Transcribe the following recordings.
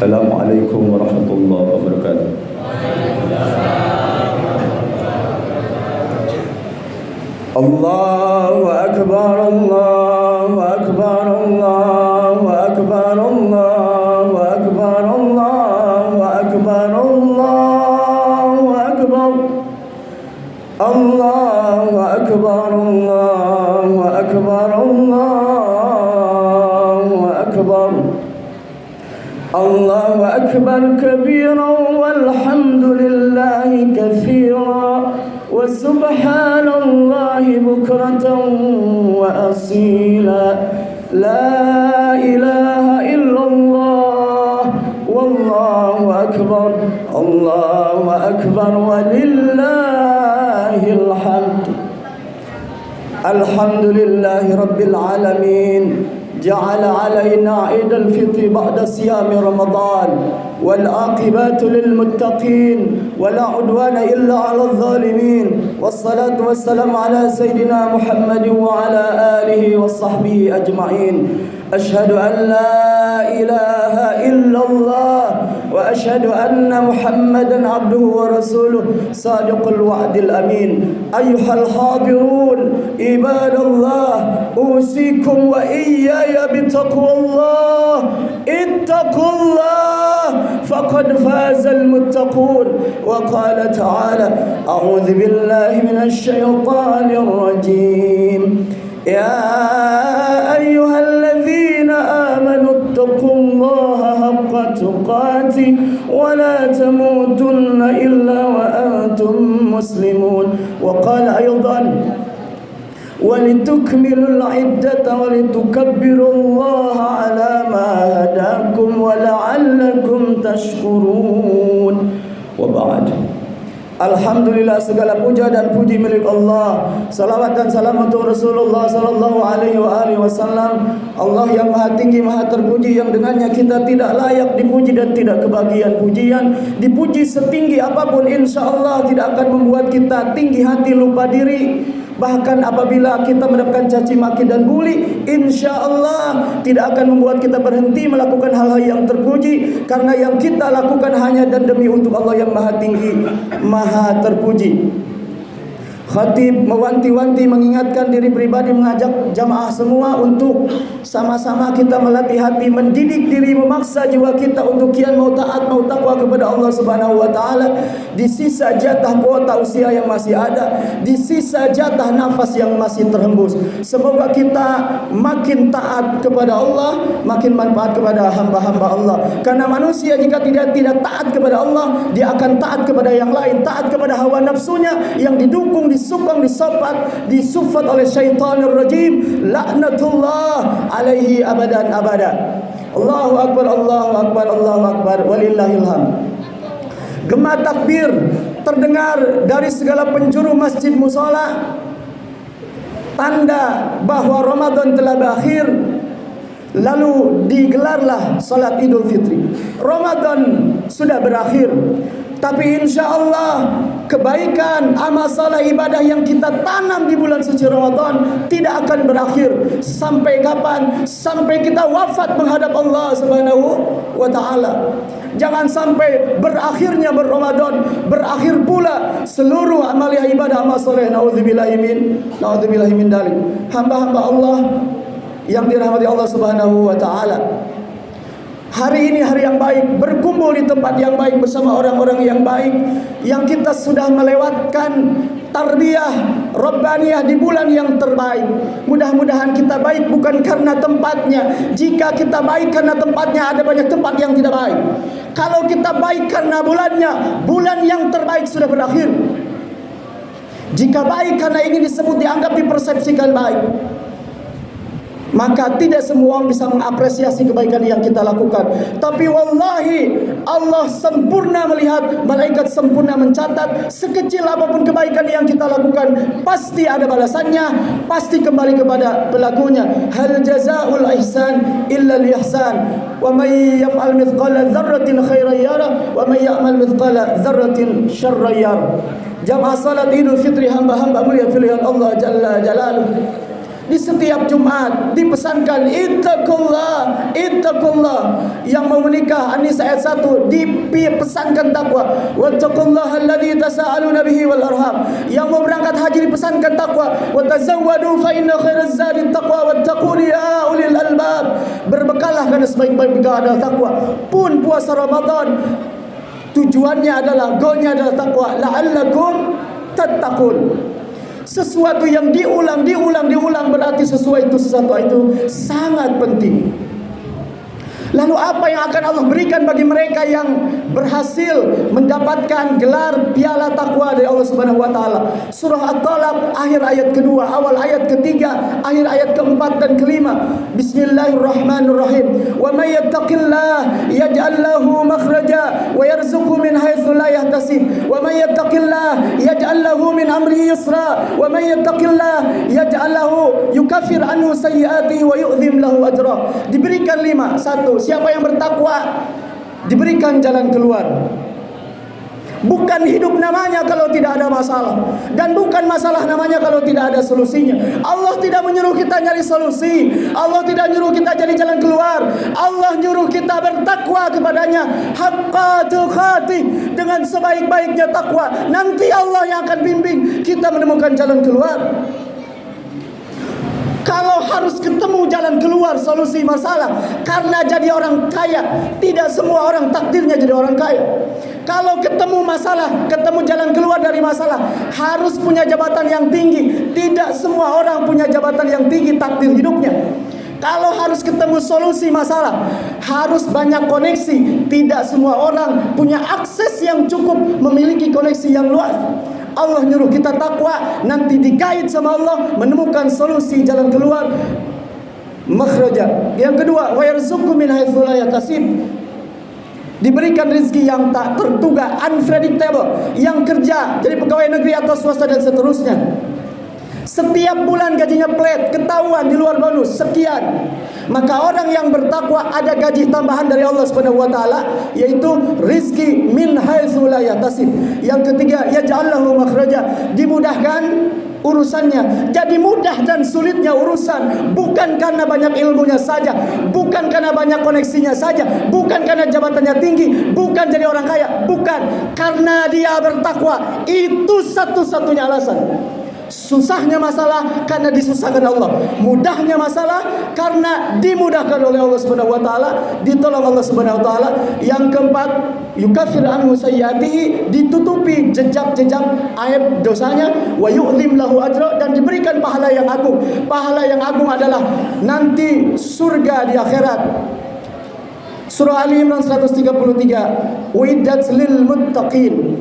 Assalamualaikum warahmatullahi wabarakatuh. Allahu akbar, Allahu akbar, Allahu akbar, Allahu akbar, Allahu akbar, Allahu akbar, Allahu akbar, Allahu akbar, Allahu akbar. Allahu akbar kabiran walhamdulillahi katsiran wa subhanallahi bukratan wa asila. La ilaha illallah wallahu akbar, Allahu akbar walillahil hamd. Alhamdulillahi rabbil alamin. جعل علينا عيد الفطر بعد صيام رمضان والعاقبات للمتقين ولا عدوان إلا على الظالمين والصلاة والسلام على سيدنا محمد وعلى آله وصحبه أجمعين. أشهد أن لا إله إلا الله وأشهد أن محمدا عبده ورسوله صادق الوعد الأمين. أيها الحاضرون عباد الله أوصيكم وإياي بتقوى الله. اتقوا الله فقد فاز المتقون. وقال تعالى أعوذ بالله من الشيطان الرجيم يا أيها الذين آمنوا اتقوا الله حق تقاته ولا تموتن إلا وأنتم مسلمون. وقال أيضا ولتكملوا العدة ولتكبروا الله على ما هداكم ولعلكم تشكرون. وبعد. Alhamdulillah, segala puja dan puji milik Allah. Salawat dan salam untuk Rasulullah sallallahu alaihi wasallam. Allah yang maha tinggi, maha terpuji, yang dengannya kita tidak layak dipuji dan tidak kebagian pujian. Dipuji setinggi apapun, insya-Allah tidak akan membuat kita tinggi hati, lupa diri. Bahkan apabila kita mendapatkan caci maki dan buli, insya-Allah tidak akan membuat kita berhenti melakukan hal-hal yang terpuji, karena yang kita lakukan hanya dan demi untuk Allah yang maha tinggi, maha terpuji. Khatib mewanti-wanti, mengingatkan diri pribadi, mengajak jamaah semua untuk sama-sama kita melatih hati, mendidik diri, memaksa jiwa kita untuk kian mau taat, mau takwa kepada Allah Subhanahu wa taala. Di sisa jatah kuota usia yang masih ada, di sisa jatah nafas yang masih terhembus, semoga kita makin taat kepada Allah, makin manfaat kepada hamba-hamba Allah. Karena manusia jika tidak taat kepada Allah, dia akan taat kepada yang lain, taat kepada hawa nafsunya yang didukung, disukang, disufat oleh syaitanir rajim, laknatullah alaihi abadan abada. Allahu akbar, Allahu akbar, Allahu akbar, walillahil hamd. Gema takbir terdengar dari segala penjuru masjid musala, tanda bahwa Ramadan telah berakhir. Lalu digelarlah salat Idul Fitri. Ramadan sudah berakhir, tapi insya Allah kebaikan, amal saleh, ibadah yang kita tanam di bulan suci Ramadan tidak akan berakhir. Sampai kapan? Sampai kita wafat menghadap Allah Subhanahu wa taala. Jangan sampai berakhirnya berRamadan, berakhir pula seluruh amalia ibadah, amal saleh. Nauzubillahi min dalik. Hamba-hamba Allah yang dirahmati Allah Subhanahu wa taala, hari ini hari yang baik, berkumpul di tempat yang baik bersama orang-orang yang baik, yang kita sudah melewatkan tarbiyah Rabbaniyah di bulan yang terbaik. Mudah-mudahan kita baik bukan karena tempatnya. Jika kita baik karena tempatnya, ada banyak tempat yang tidak baik. Kalau kita baik karena bulannya, bulan yang terbaik sudah berakhir. Jika baik karena ingin disebut, dianggap, dipersepsikan baik, maka tidak semua orang bisa mengapresiasi kebaikan yang kita lakukan. Tapi wallahi Allah sempurna melihat, malaikat sempurna mencatat. Sekecil apapun kebaikan yang kita lakukan, pasti ada balasannya, pasti kembali kepada pelakunya. Hal jazaa'ul ihsan illa al-ihsan, wa may yaf'al mithqala dzarratin khairan yara, wa may ya'mal mithqala dzarratin syarran yara. Jamaah salat Idul Fitri, hamba-hamba mulia pilihan Allah Jalla Jalaluh, Di setiap Jumat dipesankan ittaqullah, ittaqullah. Yang mau menikah An-Nisa ayat 1 dipesankan takwa. Wattaqullaha alladzi tasaaluna bihi wal arham. Yang mau berangkat haji dipesankan takwa. Wa tazawwadu fa inna khairaz zadi taqwa wattaquni ya ulil albab. Berbekallah karena sebaik-baik bekal adalah takwa. Pun puasa Ramadan tujuannya adalah, goalnya adalah takwa. La'allakum tattaqun. Sesuatu yang diulang berarti sesuatu itu sangat penting. Lalu apa yang akan Allah berikan bagi mereka yang berhasil mendapatkan gelar piala takwa dari Allah Subhanahu wa taala? Surah At-Talaq akhir ayat kedua, awal ayat ketiga, akhir ayat keempat dan kelima. Bismillahirrahmanirrahim. Wa may yattaqillah yaj'al lahu makhraja wa yarzuqhu min haitsu la yahtasib. Wa may yattaqillah yaj'al lahu min amrihi yusra. Wa may yattaqillah yaj'al lahu yukaffir anhu sayyi'atihi wa yu'dhim lahu ajra. Diberikan 5. 1. Siapa yang bertakwa diberikan jalan keluar. Bukan hidup namanya kalau tidak ada masalah, dan bukan masalah namanya kalau tidak ada solusinya. Allah tidak menyuruh kita nyari solusi. Allah tidak menyuruh kita cari jalan keluar. Allah menyuruh kita bertakwa kepadanya haqqa tuqatih, dengan sebaik-baiknya takwa. Nanti Allah yang akan bimbing kita menemukan jalan keluar. Kalau harus ketemu jalan keluar, solusi masalah karena jadi orang kaya, tidak semua orang takdirnya jadi orang kaya. Kalau ketemu masalah, ketemu jalan keluar dari masalah, harus punya jabatan yang tinggi. Tidak semua orang punya jabatan yang tinggi takdir hidupnya. Kalau harus ketemu solusi masalah, harus banyak koneksi. Tidak semua orang punya akses yang cukup, memiliki koneksi yang luas. Allah nyuruh kita takwa, nanti digait sama Allah menemukan solusi jalan keluar, makhraja. Yang kedua, wa yarzuqhu min haitsu la yahtasib. Diberikan rezeki yang tak terduga, unpredictable. Yang kerja jadi pegawai negeri atau swasta dan seterusnya, setiap bulan gajinya flat, ketahuan di luar bonus sekian. Maka orang yang bertakwa ada gaji tambahan dari Allah Subhanahu wa taala, yaitu rizki min haitsu la yahtasib. Yang ketiga, yaj'allahu makhraja, dimudahkan urusannya. Jadi mudah dan sulitnya urusan bukan karena banyak ilmunya saja, bukan karena banyak koneksinya saja, bukan karena jabatannya tinggi, bukan jadi orang kaya, bukan, karena dia bertakwa. Itu satu-satunya alasan. Susahnya masalah karena disusahkan Allah, mudahnya masalah karena dimudahkan oleh Allah Subhanahu wa taala, ditolong Allah Subhanahu wa taala. Yang keempat, yukaffir anhu sayyi'atihi, ditutupi jejak-jejak aib dosanya, wa yu'lim lahu ajra, dan diberikan pahala yang agung. Pahala yang agung adalah nanti surga di akhirat. Surah Ali Imran 133, uiddat lil muttaqin.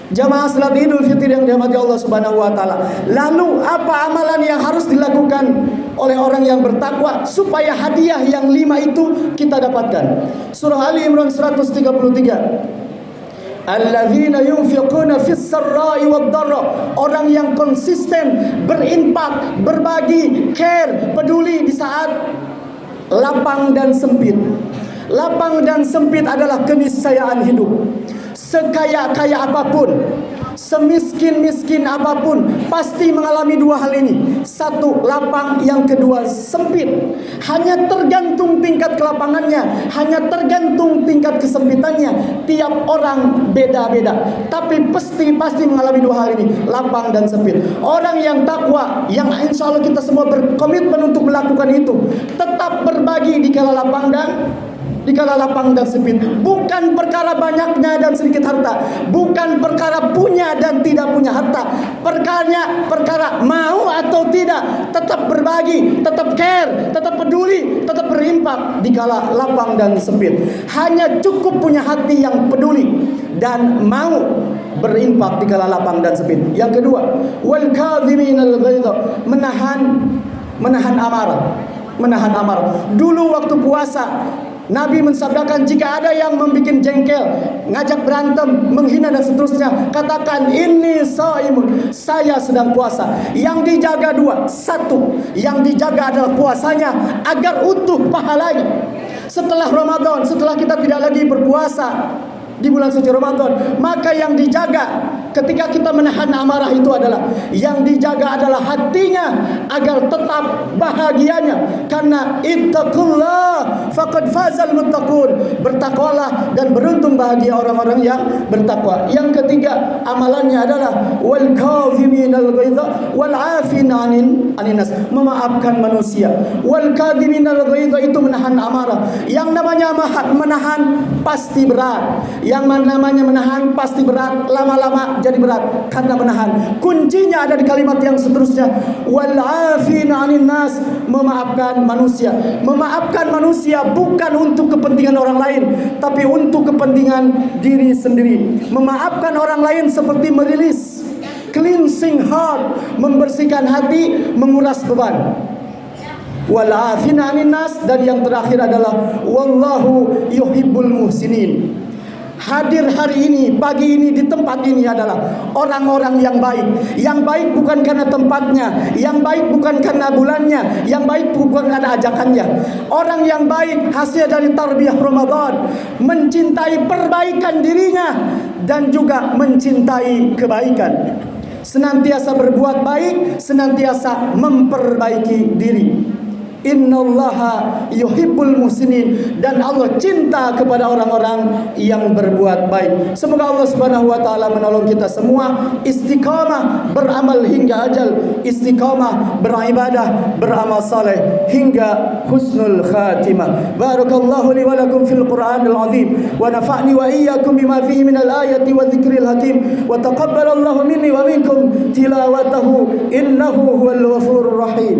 Jamaah salat Idul Fitri yang dirahmati Allah Subhanahu wa taala. Lalu apa amalan yang harus dilakukan oleh orang yang bertakwa supaya hadiah yang 5 itu kita dapatkan? Surah Ali Imran 133. Alladzina yunfiquna fis sarra'i wad dharra, orang yang konsisten berinfak, berbagi, care, peduli di saat lapang dan sempit. Lapang dan sempit adalah keniscayaan hidup. Sekaya-kaya apapun, semiskin-miskin apapun, pasti mengalami 2 hal ini. 1, lapang, yang kedua sempit. Hanya tergantung tingkat kelapangannya, hanya tergantung tingkat kesempitannya. Tiap orang beda-beda, tapi pasti mengalami 2 hal ini, lapang dan sempit. Orang yang takwa, yang insya Allah kita semua berkomitmen untuk melakukan itu, tetap berbagi di kala lapang dan sempit. Bukan perkara banyaknya dan sedikit harta, bukan perkara punya dan tidak punya harta. Perkara mau atau tidak, tetap berbagi, tetap care, tetap peduli, tetap berinfak di kala lapang dan sempit. Hanya cukup punya hati yang peduli dan mau berinfak di kala lapang dan sempit. Yang kedua, wal kadhiminal ghaidha, menahan amarah. Dulu waktu puasa, Nabi mensabdakan, jika ada yang membuat jengkel, ngajak berantem, menghina dan seterusnya, katakan inni shaimun, saya sedang puasa. Yang dijaga 2. 1, yang dijaga adalah puasanya agar utuh pahalanya. Setelah Ramadan, setelah kita tidak lagi berpuasa, di bulan suci Ramadan. Maka yang dijaga ketika kita menahan amarah itu adalah, yang dijaga adalah hatinya agar tetap bahagianya. Karena ittaqullah faqad fazal muttaqun, bertakwalah dan beruntung bahagia orang-orang yang bertakwa. Yang ketiga amalannya adalah wal kadhiminal ghaidha wal 'afina 'anil nas, memaafkan manusia. Wal kadhiminal ghaidha itu menahan amarah. Yang namanya menahan pasti berat. Yang namanya menahan pasti berat, lama-lama jadi berat karena menahan. Kuncinya ada di kalimat yang seterusnya, wal 'afina 'anil nas, memaafkan manusia. Memaafkan manusia bukan untuk kepentingan orang lain, tapi untuk kepentingan diri sendiri. Memaafkan orang lain seperti merilis, cleansing heart, membersihkan hati, menguras beban. Wal 'afina 'anil nas, dan yang terakhir adalah wallahu yuhibbul muhsinin. Hadir hari ini, pagi ini, di tempat ini adalah orang-orang yang baik. Yang baik bukan karena tempatnya, yang baik bukan karena bulannya, yang baik bukan karena ajakannya. Orang yang baik hasil dari tarbiyah Ramadan, mencintai perbaikan dirinya dan juga mencintai kebaikan. Senantiasa berbuat baik, senantiasa memperbaiki diri. Innallaha yuhibbul muhsinin, dan Allah cinta kepada orang-orang yang berbuat baik. Semoga Allah Subhanahu wa taala menolong kita semua istiqamah beramal hingga ajal, istiqamah beribadah, beramal saleh hingga husnul khatimah. Barakallahu li wa lakum fil Qur'anil azim wa nafa'ni wa iyyakum bima fihi minal ayati wa dzikril hakim wa taqabbalallahu minni wa minkum tilawatahu innahu huwal ghafurur rahim.